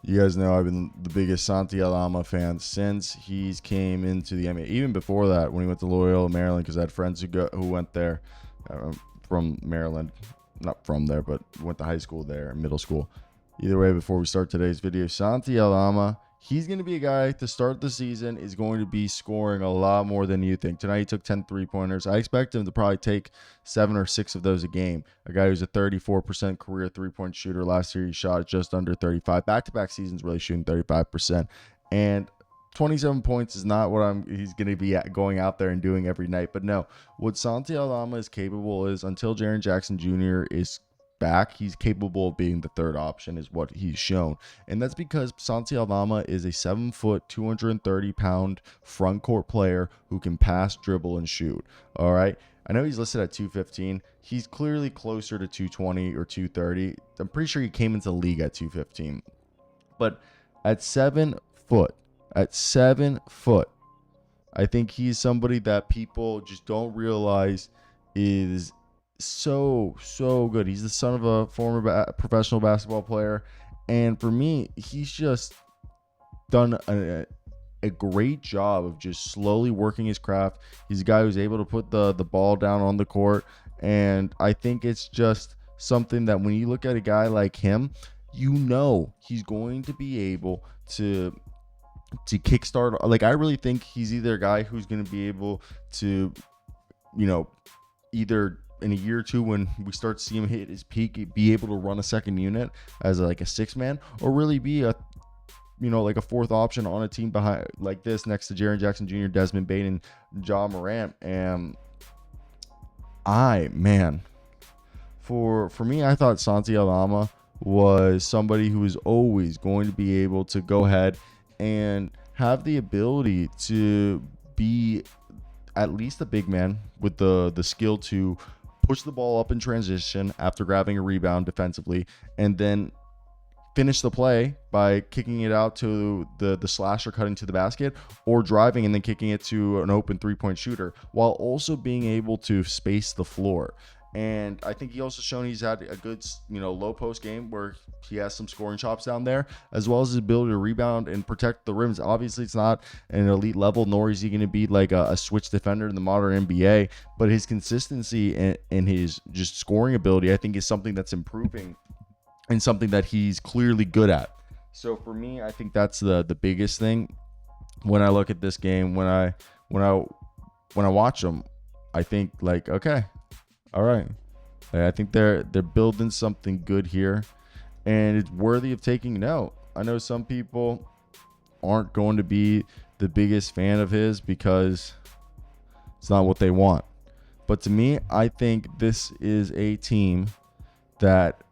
You guys know I've been the biggest Santi Aldama fan since he's came into the NBA. Even before that, when he went to Loyola, Maryland, because I had friends who went there from Maryland. Not from there, but went to high school there, middle school. Either way, before we start today's video, Santi Aldama, he's going to be a guy to start the season, is going to be scoring a lot more than you think. Tonight, he took 10 3-pointers. I expect him to probably take 7 or 6 of those a game. A guy who's a 34% career three-point shooter. Last year, he shot just under 35. Back-to-back seasons, really shooting 35%. And 27 points is not what he's going to be going out there and doing every night. But no, what Santi Aldama is capable is, until Jaren Jackson Jr. is back, he's capable of being the third option, is what he's shown. And that's because Santi Aldama is a 7-foot, 230-pound front court player who can pass, dribble, and shoot. All right. I know he's listed at 215. He's clearly closer to 220 or 230. I'm pretty sure he came into the league at 215. But at 7 foot, I think he's somebody that people just don't realize is so good. He's the son of a former professional basketball player, and for me, he's just done a great job of just slowly working his craft. He's a guy who's able to put the ball down on the court, and I think it's just something that when you look at a guy like him, you know he's going to be able to kickstart. Like, I really think he's either a guy who's going to be able to, either in a year or two, when we start to see him hit his peak, be able to run a second unit as like a 6-man, or really be a like a fourth option on a team behind like this, next to Jaren Jackson Jr., Desmond Bane, and Ja Morant. And for me, I thought Santi Aldama was somebody who was always going to be able to go ahead and have the ability to be at least a big man with the skill to push the ball up in transition after grabbing a rebound defensively, and then finish the play by kicking it out to the slasher cutting to the basket, or driving and then kicking it to an open 3-point shooter, while also being able to space the floor. And I think he also shown he's had a good, low post game where he has some scoring chops down there, as well as his ability to rebound and protect the rims. Obviously, it's not an elite level, nor is he going to be like a switch defender in the modern NBA. But his consistency and his just scoring ability, I think, is something that's improving and something that he's clearly good at. So for me, I think that's the biggest thing when I look at this game. When I watch him, I think like, okay. All right. I think they're building something good here, and it's worthy of taking note. I know some people aren't going to be the biggest fan of his because it's not what they want. But to me, I think this is a team that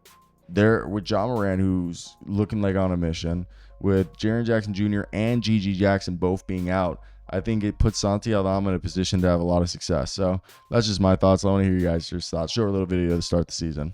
they're with Ja Morant, who's looking like on a mission, with Jaren Jackson Jr. and GG Jackson both being out. I think it puts Santi Aldama in a position to have a lot of success. So that's just my thoughts. I want to hear you guys' thoughts. Short little video to start the season.